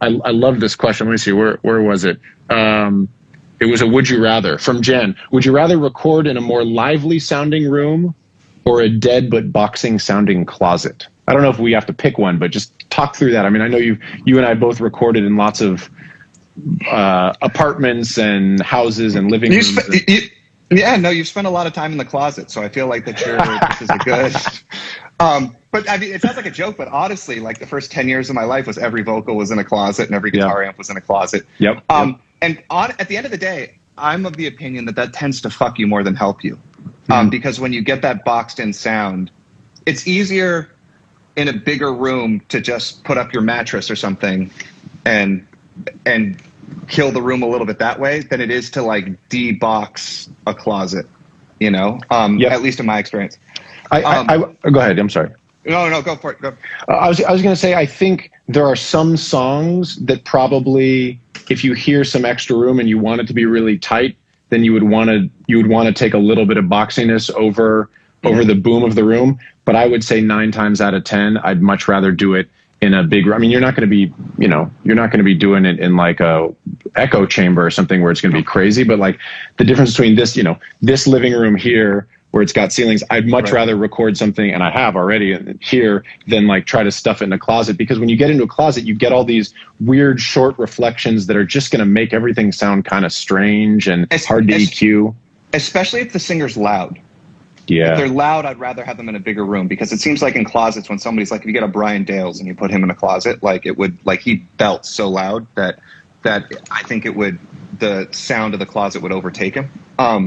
I love this question. Let me see, where was it? It was a would you rather from Jen. Would you rather record in a more lively sounding room or a dead but boxing sounding closet? I don't know if we have to pick one, but just talk through that. I mean, I know you and I both recorded in lots of apartments and houses and living rooms. You've spent a lot of time in the closet, so I feel like this is a good. But I mean, it sounds like a joke, but honestly, like the first 10 years of my life was every vocal was in a closet and every guitar amp was in a closet. Yep. And at the end of the day, I'm of the opinion that tends to fuck you more than help you. Because when you get that boxed in sound, it's easier in a bigger room to just put up your mattress or something and kill the room a little bit that way than it is to like de-box a closet, you know, at least in my experience. Go ahead. I'm sorry. No, go for it. Go. I was going to say, I think there are some songs that probably, if you hear some extra room and you want it to be really tight, then you would want to take a little bit of boxiness over the boom of the room. But I would say 9 times out of 10, I'd much rather do it in a big room. I mean, you're not going to be doing it in like a echo chamber or something where it's going to be crazy. But like the difference between this living room here, where it's got ceilings, I'd much rather record something, and I have already here, than like try to stuff it in a closet. Because when you get into a closet, you get all these weird short reflections that are just going to make everything sound kind of strange and hard to EQ. Especially if the singer's loud. Yeah. If they're loud, I'd rather have them in a bigger room, because it seems like in closets, when somebody's like, if you get a Brian Dales and you put him in a closet, like it would, like he belts so loud that I think the sound of the closet would overtake him.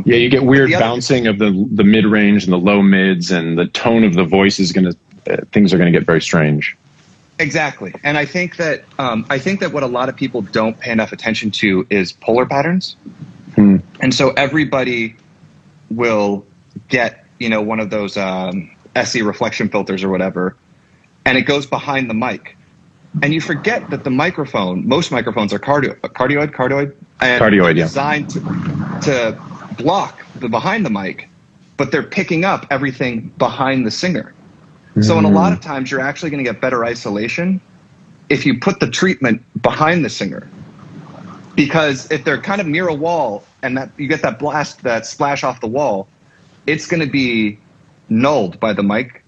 You get weird bouncing of the mid range and the low mids, and the tone of the voice is things are going to get very strange. Exactly. And I think that what a lot of people don't pay enough attention to is polar patterns. And so everybody will get, one of those SE reflection filters or whatever, and it goes behind the mic. And you forget that the microphone, most microphones are cardioid, and designed to block the behind the mic, but they're picking up everything behind the singer. So in a lot of times, you're actually going to get better isolation if you put the treatment behind the singer. Because if they're kind of near a wall and that you get that splash off the wall, it's going to be nulled by the mic.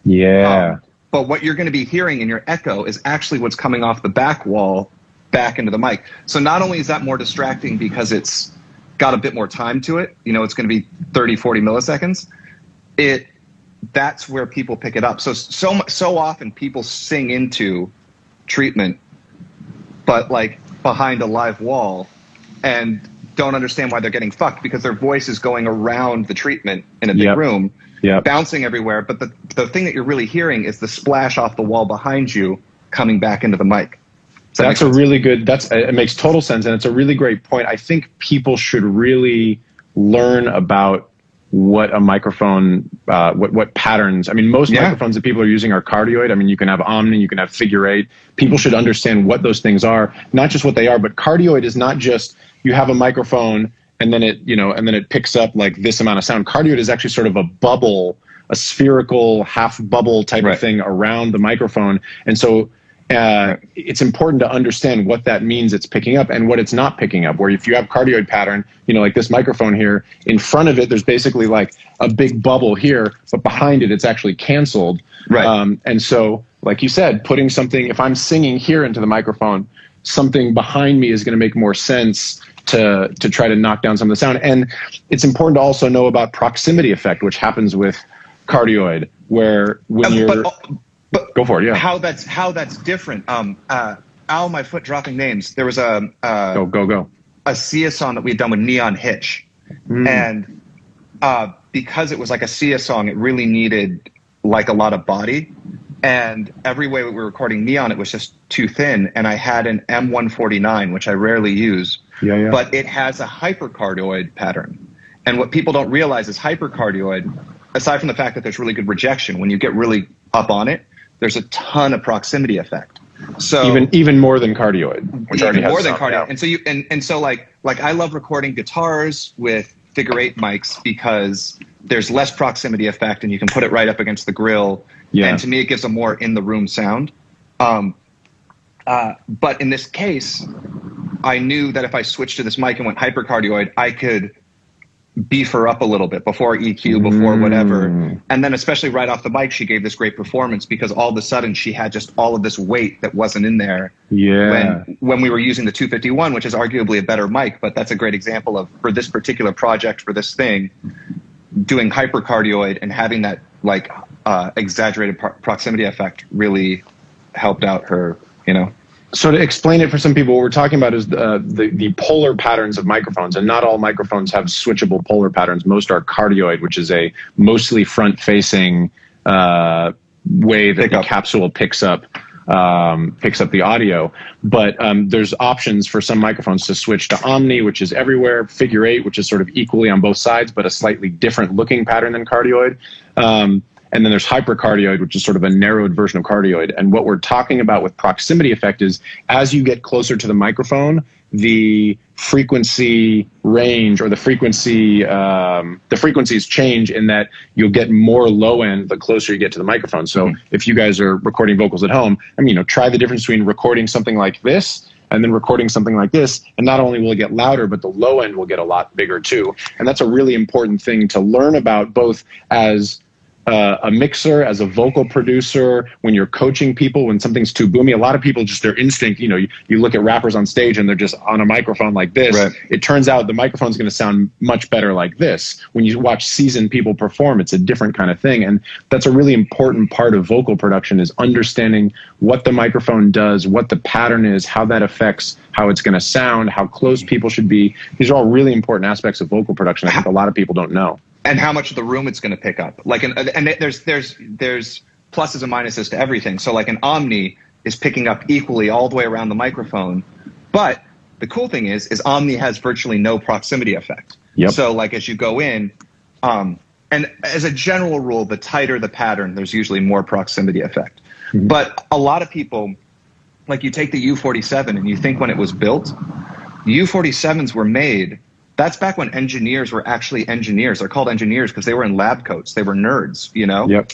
Yeah. But what you're going to be hearing in your echo is actually what's coming off the back wall back into the mic. So not only is that more distracting because it's got a bit more time to it, it's going to be 30, 40 milliseconds. That's where people pick it up. So often people sing into treatment, but like behind a live wall, and don't understand why they're getting fucked, because their voice is going around the treatment in a big room, bouncing everywhere. But the thing that you're really hearing is the splash off the wall behind you coming back into the mic. That's a really good, it makes total sense. And it's a really great point. I think people should really learn about what a microphone, what patterns. I mean, most microphones that people are using are cardioid. I mean, you can have omni, you can have figure 8. People should understand what those things are, not just what they are, but cardioid is not just you have a microphone and then it picks up like this amount of sound. Cardioid is actually sort of a bubble, a spherical half bubble type of thing around the microphone. And so it's important to understand what that means it's picking up and what it's not picking up. Where if you have cardioid pattern, like this microphone here, in front of it, there's basically like a big bubble here, but behind it, it's actually canceled. Right. And so, like you said, putting something, if I'm singing here into the microphone, something behind me is going to make more sense to try to knock down some of the sound. And it's important to also know about proximity effect, which happens with cardioid, where when But go for it. Yeah. How that's different. My foot dropping names. There was a Sia song that we had done with Neon Hitch, and because it was like a Sia song, it really needed like a lot of body. And every way we were recording Neon, it was just too thin. And I had an M149, which I rarely use, but it has a hypercardioid pattern. And what people don't realize is hypercardioid, aside from the fact that there's really good rejection, when you get really up on it, there's a ton of proximity effect. So even more than cardioid, which already has more than cardioid. Yeah. And so like I love recording guitars with figure 8 mics because there's less proximity effect and you can put it right up against the grill. Yeah. And to me, it gives a more in the room sound. But in this case, I knew that if I switched to this mic and went hypercardioid, I could beef her up a little bit before EQ, before whatever. And then especially right off the mic, she gave this great performance because all of a sudden she had just all of this weight that wasn't in there when we were using the 251, which is arguably a better mic. But that's a great example of, for this particular project, for this thing, doing hypercardioid and having that like exaggerated proximity effect really helped out her, you know. So to explain it for some people, what we're talking about is the polar patterns of microphones, and not all microphones have switchable polar patterns. Most are cardioid, which is a mostly front-facing way that the capsule picks up the audio. But there's options for some microphones to switch to Omni, which is everywhere, figure 8, which is sort of equally on both sides, but a slightly different looking pattern than cardioid. And then there's hypercardioid, which is sort of a narrowed version of cardioid. And what we're talking about with proximity effect is as you get closer to the microphone, the frequency range or the frequencies change in that you'll get more low end the closer you get to the microphone. So if you guys are recording vocals at home, I mean, you know, try the difference between recording something like this and then recording something like this. And not only will it get louder, but the low end will get a lot bigger too. And that's a really important thing to learn about, both as a mixer, as a vocal producer, when you're coaching people, when something's too boomy. A lot of people, just their instinct, you know, you look at rappers on stage and they're just on a microphone like this. Right. It turns out the microphone's going to sound much better like this. When you watch seasoned people perform, it's a different kind of thing. And that's a really important part of vocal production, is understanding what the microphone does, what the pattern is, how that affects how it's going to sound, how close people should be. These are all really important aspects of vocal production. I think a lot of people don't know. And how much of the room it's going to pick up. Like, and there's pluses and minuses to everything. So like an Omni is picking up equally all the way around the microphone. But the cool thing is Omni has virtually no proximity effect. Yep. So like as you go in, and as a general rule, the tighter the pattern, there's usually more proximity effect. Mm-hmm. But a lot of people, like you take the U47 and you think when it was built, U47s were made. That's back when engineers were actually engineers. They're called engineers because they were in lab coats. They were nerds, you know? Yep.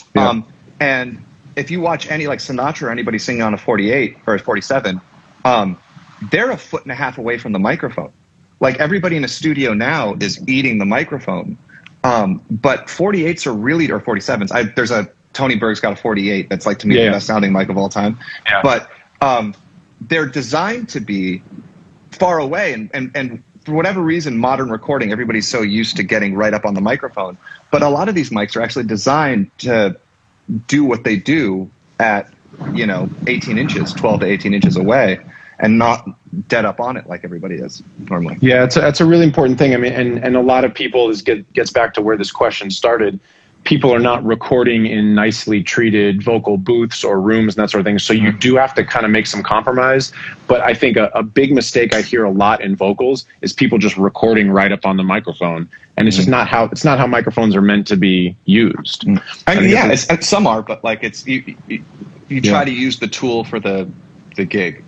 And if you watch any like Sinatra or anybody singing on a 48 or a 47, they're a foot and a half away from the microphone. Like everybody in a studio now is eating the microphone. But 48s are really, or 47s. There's a, Tony Berg's got a 48 that's like to me the best sounding mic of all time. Yeah. But they're designed to be far away, and for whatever reason, modern recording, everybody's so used to getting right up on the microphone. But a lot of these mics are actually designed to do what they do at, 18 inches, 12 to 18 inches away, and not dead up on it like everybody is normally. Yeah, it's a really important thing. I mean, and a lot of people, gets back to where this question started. People are not recording in nicely treated vocal booths or rooms and that sort of thing. So you do have to kind of make some compromise. But I think a big mistake I hear a lot in vocals is people just recording right up on the microphone. And it's just not how microphones are meant to be used. Some are, but like you try to use the tool for the gig,